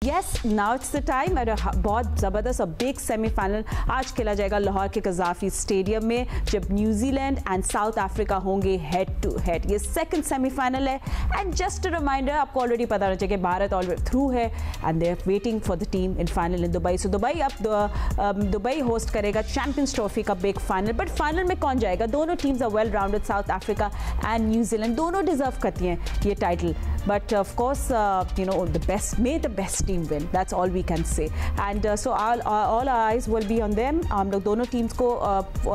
yes, now it's the time। और बहुत ज़बरदस्त और बिग सेमीफाइनल आज खेला जाएगा लाहौर के कज़ाफ़ी स्टेडियम में, जब न्यूजीलैंड एंड साउथ अफ्रीका होंगे हेड टू हेड। ये सेकंड सेमीफाइनल है। एंड जस्ट अ रिमाइंडर, आपको ऑलरेडी पता रहना चाहिए कि भारत ऑलरेडी थ्रू है and they are waiting for the team in final in Dubai. So Dubai अब दुबई होस्ट करेगा चैंपियंस ट्रॉफी का बिग फाइनल। बट फाइनल में कौन जाएगा? दोनों teams are well rounded, South Africa and New Zealand दोनों deserve करती हैं ये title. But of course the best team win, that's all we can say। and so all our eyes will be on them। हम लोग दोनों teams को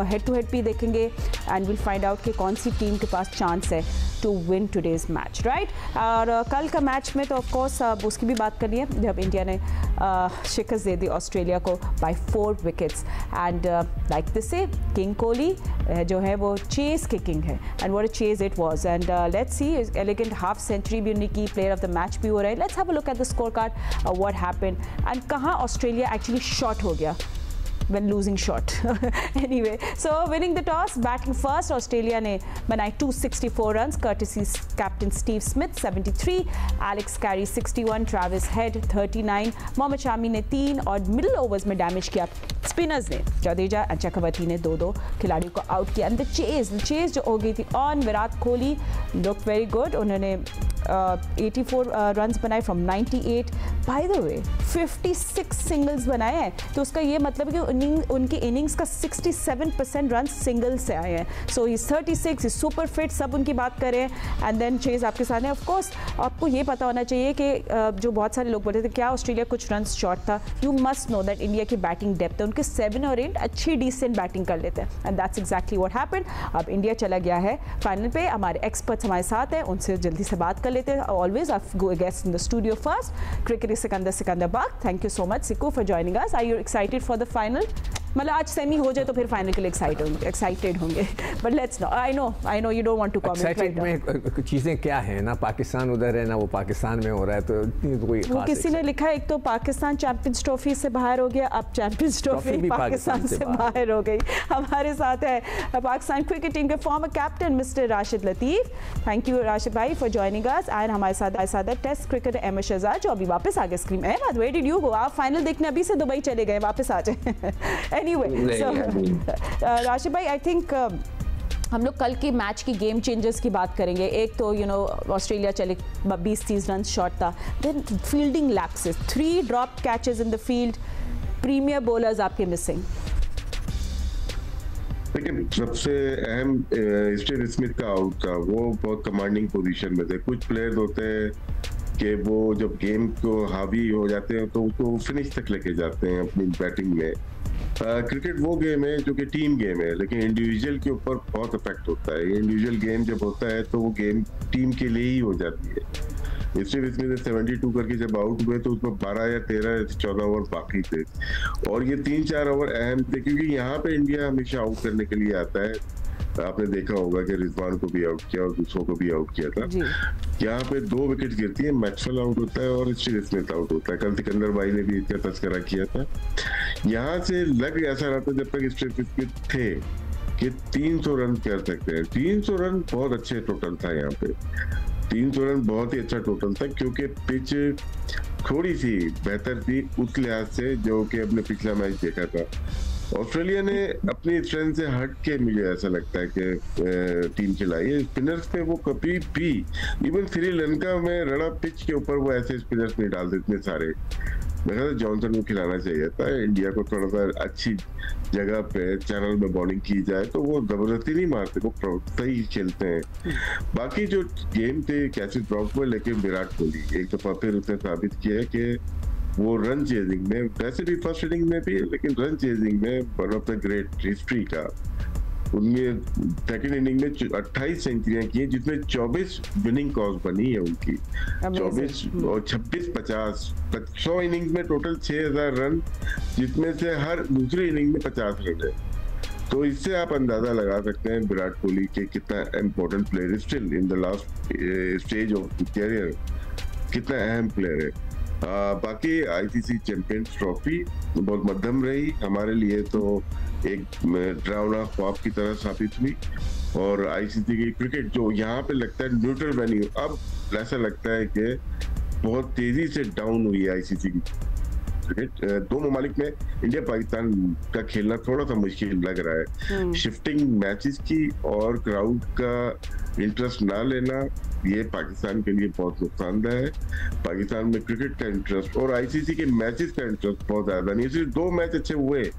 head to head भी देखेंगे एंड विल फाइंड आउट कि कौन सी टीम के पास चांस है to win today's match, right. और कल का मैच में तो ऑफ कोर्स उसकी भी बात करनी है जब इंडिया ने शिकस्त दे दी ऑस्ट्रेलिया को by 4 wickets. And like this से किंग कोहली जो है वो चेज किकिंग है, and what a chase it was. And let's see, elegant half century भी उन्हीं की, प्लेयर ऑफ द मैच भी हो रहा है। Let's have a look at the score card, what happened and कहाँ ऑस्ट्रेलिया एक्चुअली शॉर्ट हो गया when losing shot। Anyway, so winning the toss, batting first, Australia ने बनाए 264 runs courtesy captain Steve Smith 73, Alex Carey 61, Travis Head 39, Mohammad Shami ने 3 और middle overs में damage किया spinners ने, जडेजा और चक्रवर्ती ने 2-2 खिलाड़ियों को आउट किया। एंड द चेज जो हो गई थी on Virat Kohli look very good. उन्होंने 84 रन्स बनाए from 98। By the way 56 singles बनाए हैं, तो उसका ये मतलब है कि उनकी इनिंग्स का 67% रन सिंगल से आए हैं। सो ही 36, सुपर फिट, सब उनकी बात करें। एंड देन चेज आपके साथ है। ऑफ कोर्स आपको ये पता होना चाहिए कि जो बहुत सारे लोग बोलते थे क्या ऑस्ट्रेलिया कुछ रन शॉर्ट था, you must know that India की बैटिंग डेप्थ है, उनके 7 और 8 अच्छी डिसेंट बैटिंग कर लेते हैं। And that's exactly what happened. अब इंडिया चला गया है फाइनल पे, हमारे एक्सपर्ट्स हमारे साथ हैं, उनसे जल्दी से बात कर लेते हैं। Always I go guest in the studio first, cricket Sikandar Bakht. Thank you so much Siku for joining us. Are you excited for the final? मतलब आज सेमी हो जाए तो फिर फाइनल के लिए एक्साइटेड होंगे। But let's know, I know you don't want to comment. Excited में चीज़ें क्या हैं ना, पाकिस्तान उधर है ना, वो पाकिस्तान में हो रहा है, तो कोई वो किसी ने लिखा है एक तो पाकिस्तान चैंपियंस ट्रॉफी से बाहर हो गया, अब चैंपियंस ट्रॉफी पाकिस्तान से बाहर हो गई। हमारे साथ है पाकिस्तान क्रिकेट टीम के former captain mister Rashid Latif. Thank you Rashid भाई फॉर जॉइनिंग अस। एंड हमारे साथ है टेस्ट क्रिकेटर अहमद शहजाद जो अभी वापस आ गए screen. Ahmad, where did you go? आप फाइनल देखने अभी से दुबई चले गए, वापस आ जाए। Anyway, so राशिद भाई, आई थिंक हम लोग कल के मैच की गेम चेंजर्स की बात करेंगे। एक तो ऑस्ट्रेलिया चले 20-30 रन शॉर्ट था, then fielding lapses, 3 drop catches in the field, premier bowlers आपके मिसिंग। लेकिन सबसे अहम स्टीव स्मिथ का आउट था, वो बहुत कमांडिंग पोजीशन में थे। कुछ प्लेयर्स होते हैं कि वो जब गेम को हावी हो जाते हैं तो उसको फिनिश तक लेके जाते हैं अपनी बैटिंग में। क्रिकेट वो गेम है जो कि टीम गेम है, लेकिन इंडिविजुअल के ऊपर बहुत इफेक्ट होता है। इंडिविजुअल गेम जब होता है तो वो गेम टीम के लिए ही हो जाती है। स्टीव स्मिथ 72 करके जब आउट हुए तो उसमें 12 या 13 या 14 ओवर बाकी थे, और ये 3-4 ओवर अहम थे क्योंकि यहाँ पे इंडिया हमेशा आउट करने के लिए आता है। आपने देखा होगा कि रिजवान को भी आउट किया और दूसरों को भी आउट किया था। यहाँ पे 2 विकेट गिरती है, मैक्सवेल आउट होता है और स्टीव स्मिथ आउट होता है। कल सिकंदर भाई ने भी इसका तस्करा किया था। यहाँ से लग ऐसा रहा था जब तक स्टीव स्मिथ थे कि 300 रन कर सकते हैं। 300 रन बहुत अच्छे टोटल था यहाँ पे, 300 रन बहुत ही अच्छा टोटल था क्योंकि पिच थोड़ी सी बेहतर थी उस लिहाज से जो कि अपने पिछला मैच देखा था। ऑस्ट्रेलिया ने अपनी स्ट्रेंथ से हट के, मुझे ऐसा लगता है कि टीम खिलाई है। स्पिनर्स पे वो कभी भी, इवन श्रीलंका में रड़ा पिच के ऊपर वो ऐसे स्पिनर्स नहीं डालते इतने सारे। मैं कहता जॉनसन को खिलाना चाहिए था। इंडिया को थोड़ा सा अच्छी जगह पे चैनल में बॉलिंग की जाए तो वो जबरदस्ती नहीं मारते, वो सही खेलते हैं। बाकी जो गेम थे कैसे ड्रॉप हुए, लेकिन विराट कोहली एक दफा फिर उसने साबित किया है कि वो रन चेजिंग में, वैसे भी फर्स्ट इनिंग में भी, लेकिन रन चेजिंग में one of the great history का। उनमें सेकंड इनिंग में 28 सेंचुरियां की हैं, जिसमें 24 विनिंग कॉज बनी है उनकी। 24 और 26-50, 100 इनिंग्स में टोटल 6000 रन, जिसमें से हर दूसरी इनिंग में 50 रन है। तो इससे आप अंदाजा लगा सकते हैं विराट कोहली के कितना important player still in the last stage of career, कितना अहम प्लेयर है। बाकी आईसीसी चैंपियंस ट्रॉफी बहुत मध्यम रही हमारे लिए, तो एक डरावना ख्वाब की तरह साबित हुई। और आईसीसी की क्रिकेट जो यहाँ पे लगता है न्यूट्रल वेन्यू, अब ऐसा लगता है कि बहुत तेजी से डाउन हुई है आईसीसी की क्रिकेट। दो ममालिक में इंडिया पाकिस्तान का खेलना थोड़ा सा मुश्किल लग रहा है। शिफ्टिंग मैचेस की और क्राउड का इंटरेस्ट ना लेना, ये पाकिस्तान के लिए बहुत नुकसानदेह है। पाकिस्तान में क्रिकेट का इंटरेस्ट और आईसीसी के मैचेस का इंटरेस्ट बहुत ज्यादा नहीं। सिर्फ 2 मैच अच्छे हुए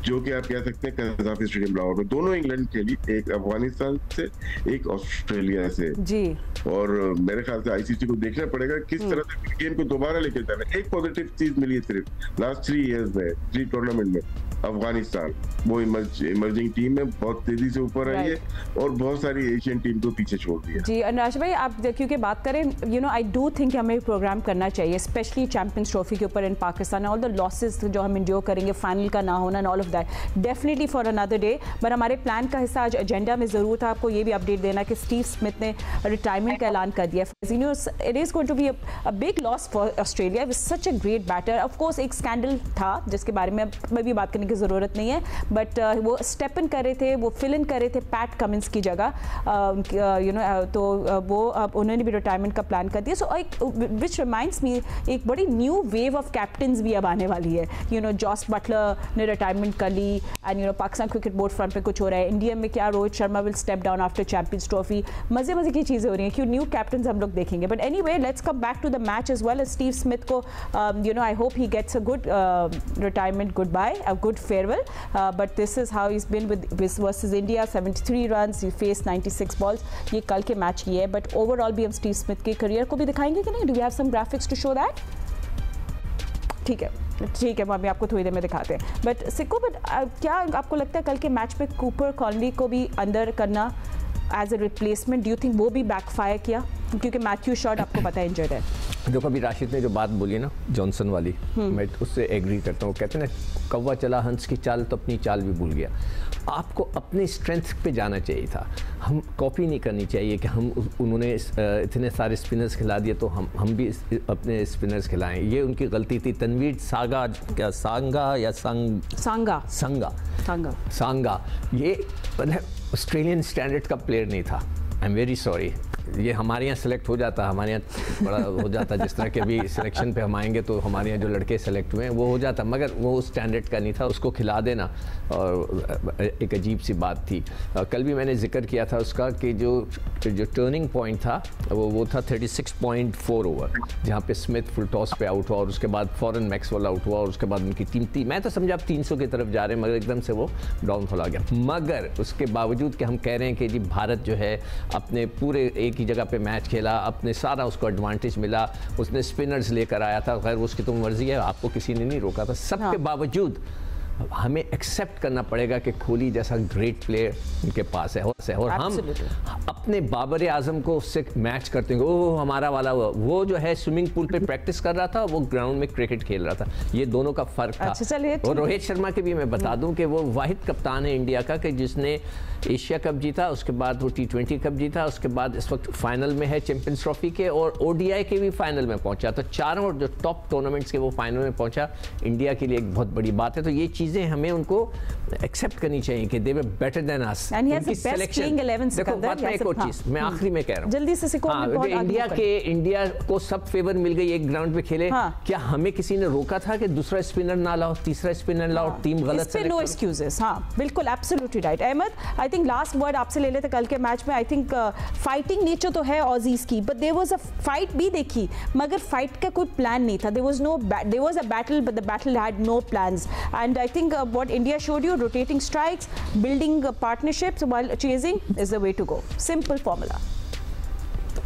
जो कि आप कह सकते हैं कज़ाफ़ी स्टेडियम लाहौर में, दोनों इंग्लैंड खेली, एक अफगानिस्तान से एक ऑस्ट्रेलिया से जी। और मेरे ख्याल से आईसीसी को देखना पड़ेगा किस तरह से गेम को दोबारा लेके जाना। एक पॉजिटिव चीज मिली है सिर्फ लास्ट 3 इयर्स में 3 टूर्नामेंट में, अफगानिस्तान वो इमर्जिंग टीम है, बहुत तेजी से ऊपर आई है और बहुत सारी एशियन टीम को पीछे छोड़ दिया। जी अनुराज भाई, आप क्योंकि बात करें, you know I do think हमें प्रोग्राम करना चाहिए स्पेशली चैंपियंस ट्रॉफी के ऊपर इन पाकिस्तान, ऑल द लॉसेस जो हम इंजॉय करेंगे, फाइनल का ना होना and all of that, definitely for another day. But हमारे प्लान का हिस्सा आज एजेंडा में जरूर था आपको ये भी अपडेट देना कि स्टीव स्मिथ ने रिटायरमेंट का ऐलान कर दिया। You know it is going to be a big loss for Australia with such a great batter. Of course एक स्कैंडल था जिसके बारे में भी बात करने की जरूरत नहीं है, बट वो स्टेप इन कर रहे थे, वो फिल इन कर रहे थे पैट कमिंस की जगह, यू नो, तो वो उन्होंने भी रिटायरमेंट का प्लान कर दिया। सो विच रिमाइंड्स मी एक बड़ी न्यू वेव ऑफ कैप्टन्स भी अब आने वाली है। यू नो जॉस बटलर ने रिटायरमेंट कर ली and you know Pakistan cricket board front पे कुछ हो रहा है। इंडिया में क्या Rohit Sharma will step down after Champions Trophy, मजे मजे की चीज़ें हो रही हैं कि न्यू कैप्टन्स हम लोग देखेंगे। But anyway let's come back to the match as well. Steve Smith को you know I hope he gets a good retirement, goodbye, a good farewell, but this is how he's been with versus India, 73 runs, he faced 96 balls। ये कल के match की है, but overall भी हम Steve Smith के career को भी दिखाएंगे कि नहीं? Do we have some graphics to show that? ठीक है अभी आपको थोड़ी देर में दिखाते हैं। बट सिक्को, बट क्या आपको लगता है कल के मैच में कूपर कॉनली को भी अंदर करना as a replacement, do you think वो भी बैकफायर किया? क्योंकि मैथ्यू शॉट आपको पता है इंजर्ड है। जो कभी राशिद ने जो बात बोली ना जॉनसन वाली, मैं उससे एग्री करता हूँ। कहते हैं ना कौवा चला हंस की चाल तो अपनी चाल भी भूल गया। आपको अपने स्ट्रेंथ पे जाना चाहिए था, हम कॉपी नहीं करनी चाहिए कि हम उन्होंने इतने सारे स्पिनर्स खिला दिए तो हम भी अपने स्पिनर्स खिलाएं। ये उनकी गलती थी। तनवीर सागा, क्या सांगा या सांगा ये ऑस्ट्रेलियन स्टैंडर्ड का प्लेयर नहीं था। आई एम वेरी सॉरी, ये हमारे यहाँ सेलेक्ट हो जाता, हमारे यहाँ बड़ा हो जाता, जिस तरह के अभी सिलेक्शन पे हम आएंगे तो हमारे यहाँ जो लड़के सेलेक्ट हुए हैं वो हो जाता, मगर वो उस स्टैंडर्ड का नहीं था। उसको खिला देना और एक अजीब सी बात थी। कल भी मैंने जिक्र किया था उसका कि जो टर्निंग पॉइंट था वो था 36.4 ओवर, जहाँ पे स्मिथ फुल टॉस पे आउट हुआ और उसके बाद फॉरन मैक्सवेल आउट हुआ और उसके बाद उनकी टीम मैं तो समझा आप 300 की तरफ जा रहे हैं, मगर एकदम से वो डाउनफॉल आ गया। मगर उसके बावजूद कि हम कह रहे हैं कि जी भारत जो है अपने पूरे एक ही जगह पे मैच खेला, अपने सारा उसको एडवांटेज मिला, उसने स्पिनर्स लेकर आया था, खैर उसकी तो मर्जी है, आपको किसी ने नहीं रोका था। सबके बावजूद हमें एक्सेप्ट करना पड़ेगा कि कोहली जैसा ग्रेट प्लेयर उनके पास है और हम अपने बाबर आजम को उससे मैच करते हैं। ओह हमारा वाला वो जो है स्विमिंग पूल पे प्रैक्टिस कर रहा था, वो ग्राउंड में क्रिकेट खेल रहा था। ये दोनों का फर्क था। और रोहित शर्मा के भी मैं बता दूं कि वो वाहिद कप्तान है इंडिया का कि जिसने एशिया कप जीता, उसके बाद वो T20 कप जीता, उसके बाद इस वक्त फाइनल में है चैंपियंस ट्रॉफी के और ODI के भी फाइनल में पहुंचा। तो चारों जो टॉप टूर्नामेंट्स के वो फाइनल में पहुंचा, इंडिया के लिए एक बहुत बड़ी बात है। तो ये चीजें हमें उनको एक्सेप्ट करनी चाहिए कि दे वर बेटर देन अस। उनकी सिलेक्शन, देखो बात में एक और चीज मैं आखिरी में कह रहा हूं, जल्दी से इंडिया को सब फेवर मिल गई, एक ग्राउंड पे खेले। क्या हमें किसी ने रोका था कि दूसरा स्पिनर ना लाओ, तीसरा स्पिनर लाओ, टीम गलत से नो एक्सक्यूजेस। हां बिल्कुल, absolutely right. Ahmad, I think last word आपसे ले लेते कल के मैच में। आई थिंक फाइटिंग नेचर तो है ऑजीज की, but there was a fight भी देखी, मगर फाइट का कोई प्लान नहीं था। There was a battle but the battle had no plans. And I think what India showed you, rotating strikes, building partnerships while chasing is the way to go. Simple formula.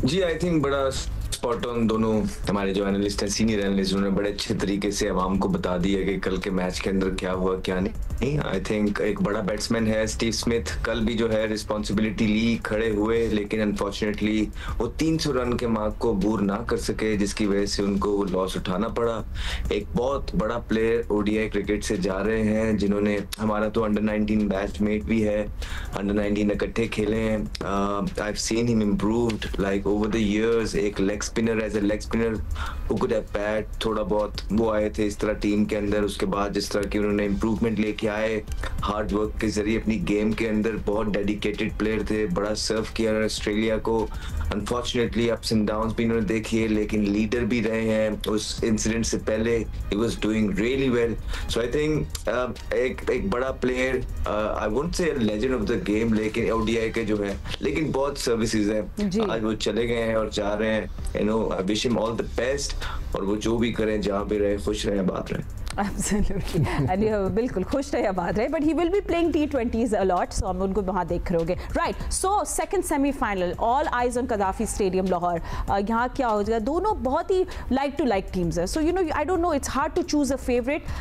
जी, I think बड़ा spot on दोनों हमारे जो analyst हैं, senior analyst, उन्होंने बड़े अच्छे तरीके से आवाम को बता दिया कि कल के मैच के अंदर क्या हुआ क्या नहीं। आई थिंक एक बड़ा बैट्समैन है स्टीव स्मिथ, कल भी जो है रिस्पॉन्सिबिलिटी ली, खड़े हुए, लेकिन अनफॉर्चुनेटली वो 300 रन के मार्क को अबूर ना कर सके, जिसकी वजह से उनको वो लॉस उठाना पड़ा। एक बहुत बड़ा प्लेयर ODI क्रिकेट से जा रहे हैं, जिन्होंने हमारा तो अंडर 19 बैचमेट भी है, अंडर 19 इकट्ठे खेले हैं। I have seen him improved like over the years. एक leg spinner, as a leg spinner who could have bat, थोड़ा बहुत वो आए थे इस तरह टीम के अंदर। उसके बाद जिस तरह की उन्होंने इम्प्रूवमेंट लेके आए हार्ड वर्क के जरिए अपनी गेम के अंदर, बहुत डेडिकेटेड प्लेयर थे, बड़ा सर्व किया ऑस्ट्रेलिया को। अनफॉर्चुनेटली अप्स एंड डाउन्स भी इन्होंने देखिए, लेकिन लीडर भी रहे हैं। उस इंसिडेंट से पहले he was doing really well. So I think एक बड़ा player, I won't say legend of the game, लेकिन ओडीआई के जो है, लेकिन बहुत सर्विसेज हैं। आज वो चले गए हैं और जा रहे हैं, you know, I wish him all the best, और वो जो भी करें, जहाँ भी रहे, खुश रहें, बात रहें। Absolutely. And बिल्कुल खुश रहे बात रहे, but he will be playing T20s a lot, so हम उनको वहाँ देख रहे होंगे. Right. So second semi-final, all eyes on Qaddafi Stadium Lahore. यहाँ क्या हो जाएगा? दोनों बहुत ही like to like teams है. So you know, I don't know, it's hard to choose a favorite.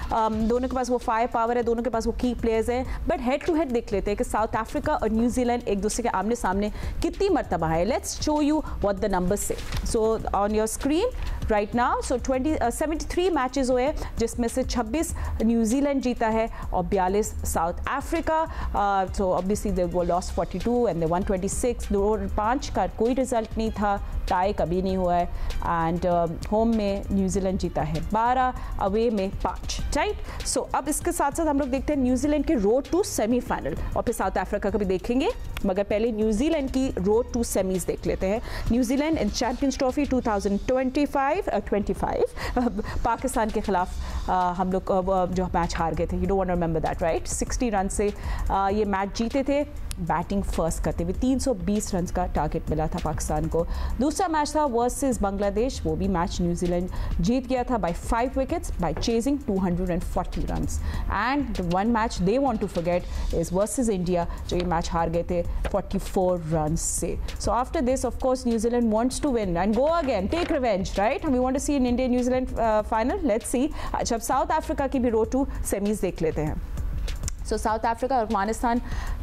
दोनों के पास वो फायर पावर है, दोनों के पास वो की प्लेयर्स हैं, but head to head देख लेते हैं कि साउथ अफ्रीका और न्यूजीलैंड एक दूसरे के आमने सामने कितनी मरतबा है. Let's show you what the numbers say. So on your screen right now, so 73 matches हुए, जिसमें से 26 न्यूजीलैंड जीता है और 42 south Africa. So obviously they वो लॉस्ट 42 एंड दे 126. 5 का कोई रिजल्ट नहीं था, टाई कभी नहीं हुआ है. एंड होम में न्यूजीलैंड जीता है 12, अवे में 5. राइट. सो अब इसके साथ साथ हम लोग देखते हैं न्यूजीलैंड के रोड टू सेमीफाइनल, और फिर साउथ अफ्रीका का भी देखेंगे, मगर पहले न्यूजीलैंड की रोड टू सेमीज देख लेते हैं. New Zealand in Champions Trophy 2025 Pakistan के खिलाफ हम लोग जो मैच हार गए थे. You don't want to remember that, right. 60 run से ये मैच जीते थे, बैटिंग फर्स्ट करते हुए. 320 रन का टारगेट मिला था पाकिस्तान को. दूसरा मैच था वर्सेस बांग्लादेश, वो भी मैच न्यूजीलैंड जीत गया था by 5 wickets by chasing 240 run. And the one match they want to forget is versus India, जो ये मैच हार गए थे 44 रन से. So after this of course New Zealand wants to win and go again, take revenge, right. We want to see in India New Zealand final. Let's see. अच्छा, अब south Africa की भी रोड टू सेमीज देख लेते हैं. सो south Africa और अफगानिस्तान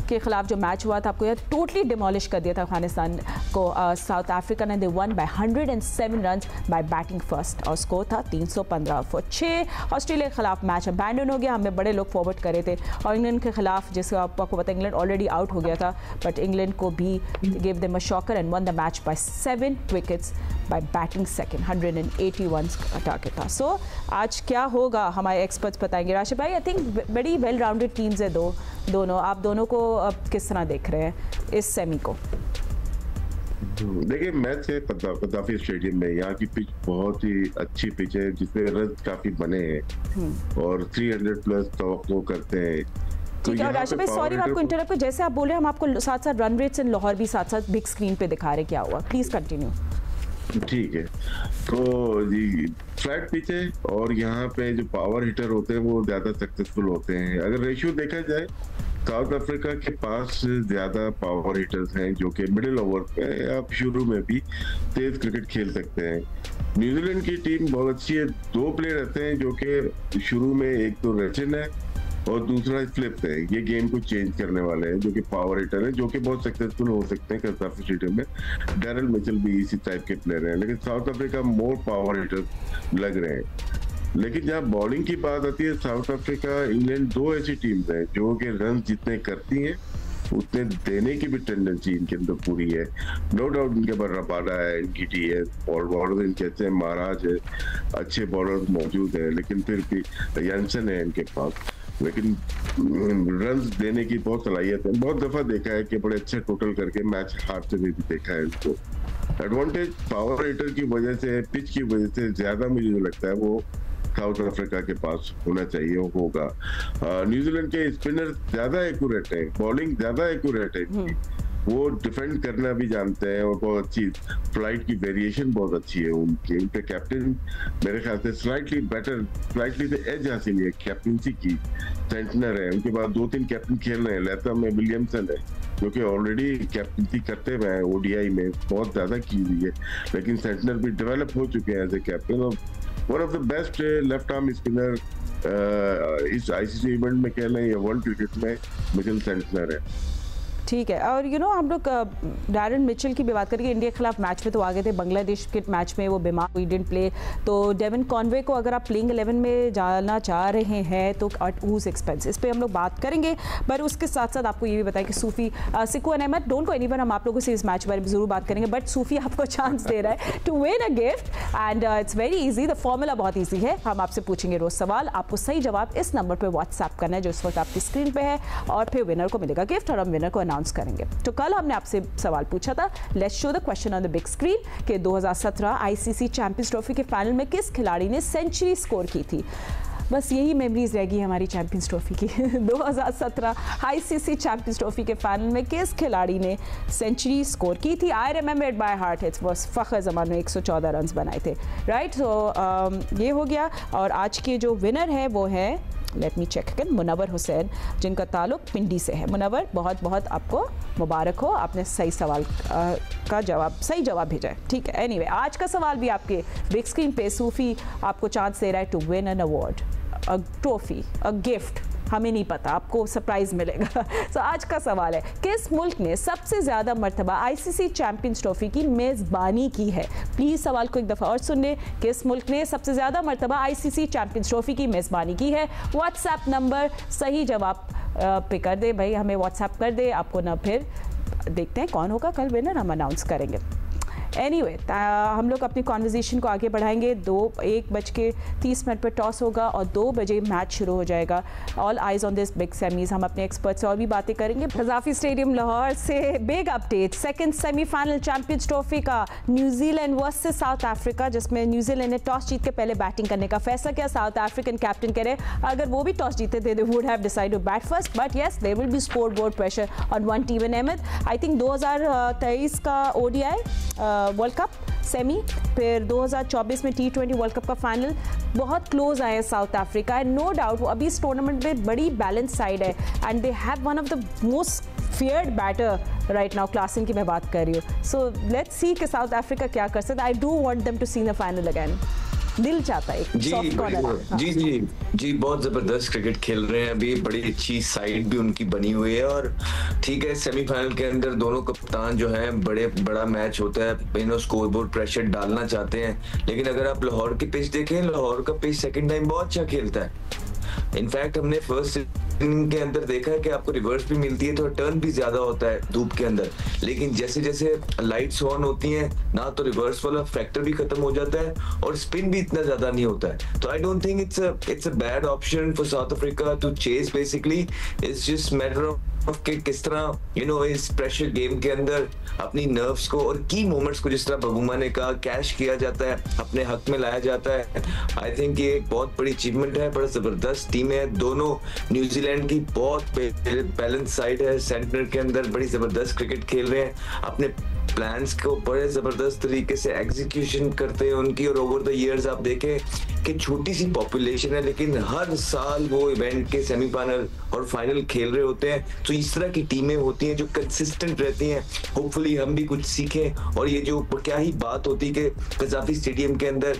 के खिलाफ जो मैच हुआ था, आपको यह टोटली डिमोलिश कर दिया था अफगानिस्तान को. साउथ अफ्रीका ने they won by 107 run by batting first, और स्कोर था 315 फॉर 6. ऑस्ट्रेलिया के खिलाफ मैच अबैंडन हो गया, हमें बड़े लोग फॉरवर्ड करे थे. और इंग्लैंड के खिलाफ, जिसका आपको पता, इंग्लैंड ऑलरेडी आउट हो गया था, बट इंग्लैंड को भी give them a shocker and won the match by 7 wickets by batting second. 181 का टारगेट था. सो आज क्या होगा हमारे एक्सपर्ट्स बताएंगे. राशिद भाई, आई थिंक बड़ी वेल राउंडेड टीम्स है दोनों. आप दोनों को अब किस तरह देख रहे हैं इस सेमी को? देखिए, मैच है कद्दाफी स्टेडियम में. यहाँ की पिच बहुत ही अच्छी पिच है, जिसमें रन काफी बने हैं और 300 प्लस तवक्को करते हैं. ठीक है. राशिद भाई, सॉरी मैं आपको इंटरप्ट कर, जैसे आप बोल रहे हैं, हम आपको साथ साथ रन रेट्स इन लाहौर भी साथ साथ बिग स्क्रीन पे दिखा रहे हैं. क्या हुआ, प्लीज कंटिन्यू. ठीक है. तो जी, फ्लैट पिच है और यहाँ पे जो पावर हिटर होते हैं वो ज्यादा सक्सेसफुल होते हैं. अगर रेशियो देखा जाए, साउथ अफ्रीका के पास ज्यादा पावर हिटर्स हैं जो कि मिडिल ओवर पे आप शुरू में भी तेज क्रिकेट खेल सकते हैं. न्यूजीलैंड की टीम बहुत अच्छी है. 2 प्लेयर रहते हैं जो कि शुरू में, एक तो रचिन है और दूसरा फ्लिप है. ये गेम को चेंज करने वाले हैं, जो कि पावर हिटर है, जो कि बहुत सक्सेसफुल हो सकते हैं कद्दाफी स्टेडियम में. डैरल मिचेल भी इसी टाइप के प्लेयर हैं, लेकिन south Africa more power hitter लग रहे हैं. लेकिन जहाँ बॉलिंग की बात आती है, साउथ अफ्रीका, इंग्लैंड 2 ऐसी टीम्स हैं जो कि रन जितने करती हैं उतने देने की भी टेंडेंसी इनके अंदर पूरी है. नो डाउट इनके पास रबाडा है, इनकी है, और बॉलर इनके अच्छे हैं, महाराज है, अच्छे बॉलर मौजूद हैं, लेकिन फिर भी यंसन है इनके पास. लेकिन रन देने की बहुत सलाहियत है. बहुत दफा देखा है कि बड़े अच्छे टोटल करके मैच हारते हुए भी देखा है इनको. एडवांटेज पावर हिटर की वजह से, पिच की वजह से ज्यादा मुझे जो लगता है वो साउथ अफ्रीका के पास होना चाहिए, होगा. न्यूजीलैंड के स्पिनर ज्यादा एक्यूरेट है, बॉलिंग ज्यादा एक्यूरेट है इनकी. वो डिफेंड करना भी जानते हैं और बहुत अच्छी फ्लाइट की वेरिएशन बहुत अच्छी है उनकी. उनके कैप्टन मेरे ख्याल से स्लाइटली तो एज हासिल है कैप्टनसी की. सेंटनर है उनके बाद, 2-3 कैप्टन खेल रहे हैं. लैथम में विलियमसन है जो कि ऑलरेडी कैप्टनसी करते हुए हैं, ओडीआई में बहुत ज्यादा की हुई है, लेकिन सेंटनर भी डेवलप हो चुके हैं एज ए कैप्टन. और one of the best left arm spinner इस आईसीसी इवेंट में कह लें या वर्ल्ड क्रिकेट में मिचेल सेंटनर है. ठीक है। और हम लोग डैरन मिचेल की भी बात करेंगे। इंडिया के खिलाफ मैच में तो आ गए थे, बांग्लादेश के मैच में वो बीमार, वी डिडंट प्ले। तो डेविन कॉनवे को अगर आप प्लेइंग 11 में जाना चाह रहे हैं तो एट हूज एक्सपेंस, इस पर हम लोग बात करेंगे। पर उसके साथ साथ आपको ये भी बताएं कि Sufi Sikku and Ahmad, don't go anywhere, हम आप लोगों से इस मैच के बारे में जरूर बात करेंगे। बट सूफी आपको चांस दे रहा है to win a gift and it's very easy. The formula बहुत ईजी है। हम आपसे पूछेंगे रोज सवाल, आपको सही जवाब इस नंबर पर व्हाट्सएप करना है जो इस वक्त आपकी स्क्रीन पे है, और फिर विनर को मिलेगा गिफ्ट और हम विनर को अनाउंस करेंगे। तो कल हमने आपसे सवाल पूछा था, let's show the question on the big screen, कि 2017 आईसीसी चैंपियंस ट्रॉफी के फाइनल में किस खिलाड़ी ने सेंचुरी स्कोर की थी। बस यही मेमोरीज रह गई हमारी चैंपियंस ट्रॉफी की। 2017 आईसीसी चैंपियंस ट्रॉफी के फाइनल में किस खिलाड़ी ने सेंचुरी स्कोर की थी। I remember it by heart, it's was Fakhar Zaman ने 114 रन बनाए थे, राइट। तो ये हो गया। और आज के जो विनर है वो है, let me check again, Munawar Hussain, जिनका ताल्लुक पिंडी से है। मुनव्वर, बहुत बहुत आपको मुबारक हो, आपने सही सवाल का सही जवाब भेजा है, ठीक है। एनीवे, आज का सवाल भी आपके बिग स्क्रीन पे। सूफी आपको चांस दे रहा है to win an award, a trophy, a gift, हमें नहीं पता, आपको सरप्राइज मिलेगा। तो आज का सवाल है, किस मुल्क ने सबसे ज्यादा मरतबा आईसीसी चैंपियंस ट्रॉफी की मेजबानी की है। प्लीज सवाल को एक दफा और सुन ले, किस मुल्क ने सबसे ज्यादा मरतबा आईसीसी चैंपियंस ट्रॉफी की मेजबानी की है। व्हाट्सएप नंबर सही जवाब पे कर दे भाई, हमें व्हाट्सएप कर दे, आपको ना फिर देखते हैं कौन होगा कल विनर, हम अनाउंस करेंगे। एनीवे, हम लोग अपनी कॉन्वर्जेशन को आगे बढ़ाएंगे। 1:30 पर टॉस होगा और 2 बजे मैच शुरू हो जाएगा। All eyes on this big semis. हम अपने एक्सपर्ट से और भी बातें करेंगे। कज़ाफ़ी स्टेडियम लाहौर से big update, second semifinal champions Trophy का, न्यूजीलैंड वर्सेस साउथ अफ्रीका, जिसमें न्यूजीलैंड ने टॉस जीत के पहले बैटिंग करने का फैसला किया। साउथ अफ्रीकन कैप्टन कह रहे अगर वो भी टॉस जीते थे, they would have decided to bat first, but yes there will be score board pressure on one team in Ahmad. I think 2023 का ओडीआई वर्ल्ड कप सेमी, फिर 2024 में T20 वर्ल्ड कप का फाइनल, बहुत क्लोज आए हैं South Africa. And no doubt वो अभी इस टूर्नामेंट में बड़ी बैलेंस साइड है and they have one of the most feared batter right now, Klaasen की मैं बात कर रही हूँ। सो लेट्स सी कि साउथ अफ्रीका क्या कर सकता है। I do want them to see the final again, दिल चाहता है। जी बहुत जबरदस्त क्रिकेट खेल रहे हैं अभी, बड़ी अच्छी साइड भी उनकी बनी हुई है। और ठीक है, सेमीफाइनल के अंदर दोनों कप्तान जो है, बड़ा मैच होता है, स्कोरबोर्ड प्रेशर डालना चाहते हैं। लेकिन अगर आप लाहौर की पिच देखें, लाहौर का पिच सेकंड टाइम बहुत अच्छा खेलता है। इनफैक्ट हमने फर्स्ट इनिंग के अंदर देखा है कि आपको रिवर्स भी मिलती है तो टर्न भी ज्यादा होता है धूप के अंदर, लेकिन जैसे जैसे लाइट्स ऑन होती हैं ना, तो रिवर्स वाला फैक्टर भी खत्म हो जाता है और स्पिन भी इतना ज्यादा नहीं होता है। तो I don't think it's a bad option for South Africa to chase. Basically it's just matter of कि किस तरह इस प्रेशर गेम के अंदर अपनी नर्व्स को और की मोमेंट्स को, जिस तरह बबूमा ने कहा, कैश किया जाता है, अपने हक में लाया जाता है। आई थिंक ये एक बहुत बड़ी अचीवमेंट है, बड़ा जबरदस्त टीम है दोनों। न्यूजीलैंड की बहुत बैलेंस साइड है, सेंटर के अंदर बड़ी जबरदस्त क्रिकेट खेल रहे हैं, अपने प्लान्स को बड़े जबरदस्त तरीके से एग्जीक्यूशन करते हैं उनकी। और ओवर द इयर्स आप देखें कि छोटी सी पॉपुलेशन है, लेकिन हर साल वो इवेंट के सेमीफाइनल और फाइनल खेल रहे होते हैं। तो इस तरह की टीमें होती हैं जो कंसिस्टेंट रहती हैं। होपफुली हम भी कुछ सीखें। और ये जो क्या ही बात होती है कि कज़ाफ़ी स्टेडियम के अंदर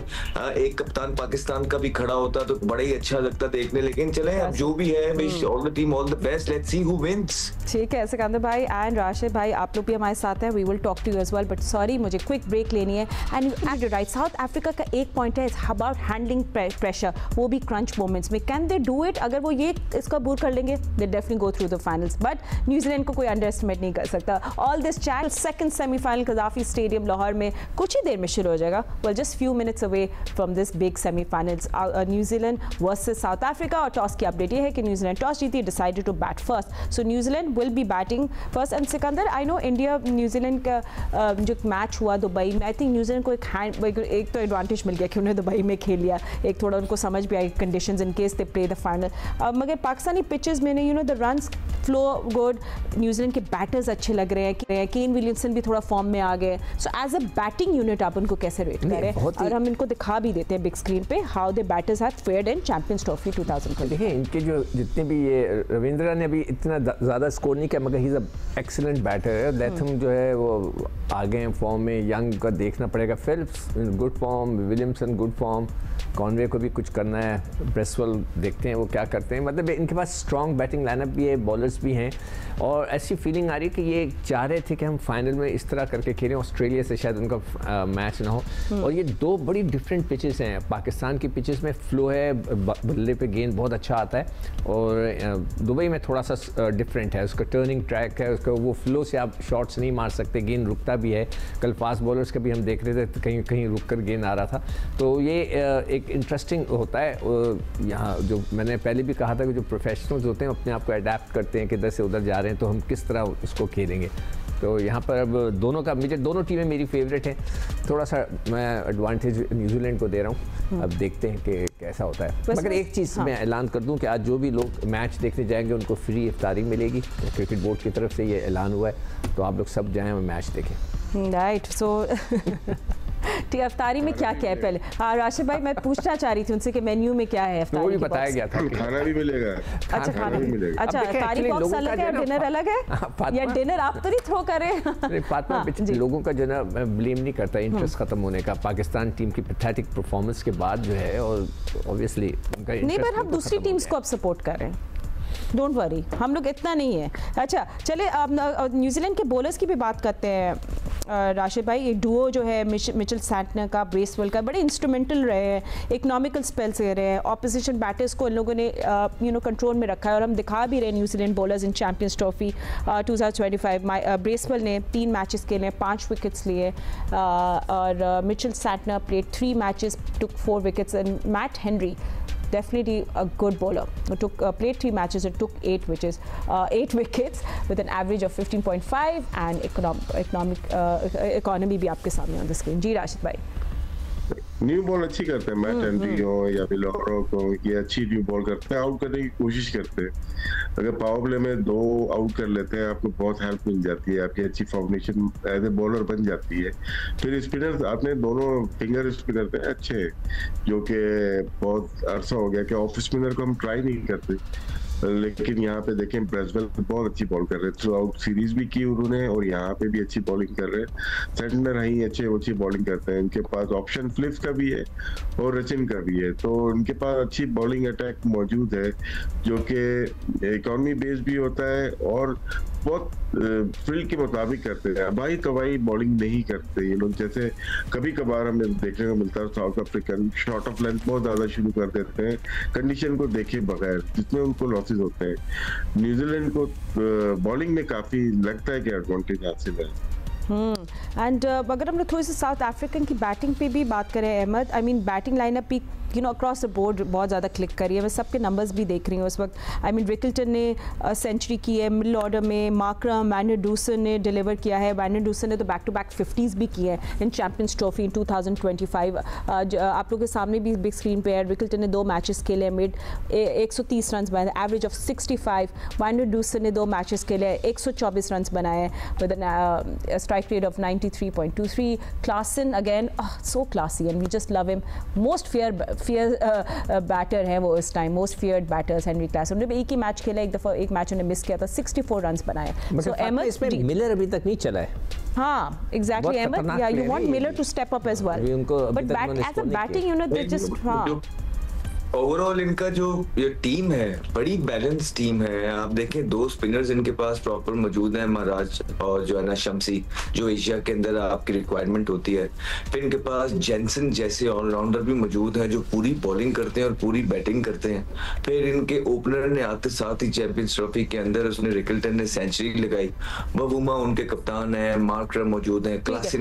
एक कप्तान पाकिस्तान का भी खड़ा होता तो बड़ा ही अच्छा लगता देखने। लेकिन चले, अब जो भी है, all the team all the best, let's see who wins. ठीक है सिकंदर भाई एंड राशिद भाई, आप लोग भी हमारे साथ हैं। We will talk to you as well, but sorry मुझे क्विक ब्रेक लेनी है। And you add right, South Africa का एक पॉइंट है, इट्स अबाउट हैंडलिंग प्रेशर, वो भी क्रंच मोमेंट्स में। Can they do it? अगर वो ये इसका दूर कर लेंगे, they definitely go through the finals. But New Zealand को कोई अंडर एस्टिमेट नहीं कर सकता। All this chat, second semifinal Gaddafi stadium Lahore में कुछ ही देर में शुरू हो जाएगा। Well just few minutes away from this big semifinals, New Zealand versus South Africa. और टॉस की अपडेट ये है कि न्यूजीलैंड टॉस जीती, decided to bat first, so New Zealand will be batting first. And Sikandar, I know India New Zealand का जो match हुआ Dubai में, आई थिंक न्यूजीलैंड को एक तो एडवांटेज मिल गया कि उन्हें दुबई में खेल लिया, एक थोड़ा उनको समझ भी आई conditions in case they play the final. मगर पाकिस्तानी पिचेस में the runs flow good, New Zealand के बैटर्स अच्छे लग रहे हैं, केन विलियमसन भी थोड़ा फॉर्म में आ गए। So as a batting unit आप उनको कैसे रेट करें? और हम इनको दिखा भी देते हैं बिग स्क्रीन पे how the batters have fared in Champions Trophy 2020। देखिए इनके जो जितने भी ये रविंद्रा ने अभी इतना ज़्यादा स्कोर नहीं किया, मगर he is a excellent batter है। लैथम जो है वो आगे हैं फॉर्म में, यंग का देखना पड़ेगा, Phillips good form, Williamson good form, Conway को भी कुछ करना है, ब्रेसवेल देखते हैं वो क्या करते हैं। मतलब इनके पास स्ट्रॉन्ग बैटिंग लाइनअप भी है, बॉलर्स भी हैं, और ऐसी फीलिंग आ रही है कि ये चाह रहे थे कि हम फाइनल में इस तरह करके खेलें, ऑस्ट्रेलिया से शायद उनका मैच ना हो। और ये दो बड़ी डिफरेंट पिचेस हैं। पाकिस्तान की पिचेस में फ्लो है, बल्ले पे गेंद बहुत अच्छा आता है, और दुबई में थोड़ा सा डिफरेंट है, उसका टर्निंग ट्रैक है, उसका वो फ्लो से आप शॉट्स नहीं मार सकते, गेंद रुकता भी है। कल फास्ट बॉलर्स का भी हम देख रहे थे तो कहीं कहीं रुक कर गेंद आ रहा था। तो ये एक इंटरेस्टिंग होता है। यहाँ जो मैंने पहले भी कहा था कि जो प्रोफेशनल्स होते हैं अपने आप को अडेप्ट करते हैं कि इधर से उधर जा रहे हैं तो हम किस तरह उसको खेलेंगे। तो यहाँ पर अब दोनों का, मुझे दोनों टीमें मेरी फेवरेट हैं। थोड़ा सा मैं एडवांटेज न्यूजीलैंड को दे रहा हूँ, अब देखते हैं कि कैसा होता है। मगर एक चीज़ मैं ऐलान कर दूं कि आज जो भी लोग मैच देखने जाएंगे उनको फ्री इफ्तारी मिलेगी, क्रिकेट बोर्ड की तरफ से ये ऐलान हुआ है, तो आप लोग सब जाएं और मैच देखें। राइट, सो ठीक है, इफ्तारी में क्या क्या है पहले? हाँ राशिद भाई, मैं पूछना चाह रही थी उनसे कि मेन्यू में क्या है इफ्तारी? वो भी बताया गया था, खाना भी मिलेगा। अच्छा, खाना भी मिलेगा। अच्छा, इफ्तारी बॉक्स अलग है, डिनर अलग है, या डिनर आप तो नहीं थ्रो करें? फातिमा, लोगों का जो ना, मैं ब्लेम नहीं करता इंटरेस्ट खत्म होने का, पाकिस्तान टीम की पैथेटिक परफॉर्मेंस के बाद जो है, और ऑब्वियसली उनका नहीं, पर हम दूसरी टीम्स को अब सपोर्ट कर रहे हैं, डोंट वरी, हम लोग इतना नहीं है। अच्छा चले, अब न्यूजीलैंड के बॉलर्स की भी बात करते हैं राशिद भाई। ये डुओ जो है मिचेल सैंटनर का, ब्रेसवेल का, बड़े इंस्ट्रूमेंटल रहे हैं, इकोनॉमिकल स्पेल्स दे रहे हैं, ऑपोजिशन बैटर्स को इन लोगों ने कंट्रोल में रखा है, और हम दिखा भी रहे हैं न्यूजीलैंड बॉलर्स इन चैंपियंस ट्रॉफी 2025। ब्रेसवेल ने 3 मैचेस खेले, 5 विकेट्स लिए, और Mitchell Santner played 3 matches, took 4 wickets, and Matt Henry definitely a good bowler. Played 3 matches and took 8 wickets with an average of 15.5 and economy भी आपके सामने on the screen. जी राशिद भाई, new ball अच्छी करते हैं, मैट हेनरी हो या फिर लॉरो को, ये अच्छी न्यू बॉल करते हैं, आउट करने की कोशिश करते हैं। अगर पावर प्ले में 2 आउट कर लेते हैं आपको बहुत हेल्प मिल जाती है, आपकी अच्छी फॉर्मेशन एज ए बॉलर बन जाती है। फिर स्पिनर आपने दोनों फिंगर स्पिनर थे अच्छे, जो कि बहुत अरसा हो गया कि ऑफ स्पिनर को हम ट्राई नहीं करते, लेकिन यहाँ पे देखें ब्रेसवेल बहुत अच्छी बॉल कर रहे हैं, थ्रू आउट सीरीज भी की उन्होंने, और यहाँ पे भी अच्छी बॉलिंग कर रहे हैं। सेंटनर ही अच्छी बॉलिंग करते हैं, इनके पास ऑप्शन फिलिप्स का भी है और रचिन का भी है, तो इनके पास अच्छी बॉलिंग अटैक मौजूद है, जो कि इकोनॉमी बेस्ड भी होता है और बहुत फील्ड के मुताबिक करते हैं। भाई कवाई बॉलिंग नहीं करते ये लोग, जैसे कभी कभार हमें देखने को मिलता है south African short of length बहुत ज्यादा शुरू कर देते हैं कंडीशन को देखे बगैर, जिसमें उनको लॉसेस होते हैं। न्यूजीलैंड को बॉलिंग में काफी लगता है कि एडवांटेज हासिल है। एंड अगर हम लोग थोड़ी सी साउथ अफ्रीकन की बैटिंग पे भी बात करें Ahmad, I mean batting lineup भी अक्रॉस द बोर्ड बहुत ज़्यादा क्लिक करी है, मैं सबके नंबर्स भी देख रही हूँ इस वक्त। आई मीन रिकल्टन ने सेंचुरी की है, मिडिल ऑर्डर में मार्करम, वैन डर डूसन ने डिलीवर किया है, वैन डर डूसन ने तो बैक टू बैक 50s भी किए हैं इन चैंपियंस ट्रॉफी इन 2025। आप लोगों के सामने भी बिग स्क्रीन पे है, रिकल्टन ने 2 मैचेस खेले, मिड 130 रन बनाए, average of 65। Van der Dussen ने 2 मैचेस खेले, 124 रन बनाए with an strike rate of 93.23। Klaasen again so classy and we just love him, most fair batter है वो इस time, most feared batters Henry Klaasen. उन्होंने एक ही match खेला, एक दफा एक मैच उन्हें मिस किया था, 64 रन बनाए। सो अहमद, इसमें मिलर अभी तक नहीं चला है। हाँ एग्जैक्टली अहमद, या you want Miller to step up as well, but as a batting they just, हाँ ओवरऑल इनका जो ये टीम है बड़ी बैलेंस टीम है। आप देखें 2 स्पिनर्स इनके पास प्रॉपर मौजूद हैं, महाराज और जो है ना शम्सी, जो एशिया के अंदर आपकी रिक्वायरमेंट होती है। फिर इनके पास जेंसन जैसे ऑलराउंडर भी मौजूद हैं जो पूरी बॉलिंग करते हैं और पूरी बैटिंग करते हैं। फिर इनके ओपनर ने आते साथ ही चैंपियंस ट्रॉफी के अंदर उसने रिकल्टन ने सेंचुरी लगाई, बवुमा उनके कप्तान है, मार्करम मौजूद है, क्लासिन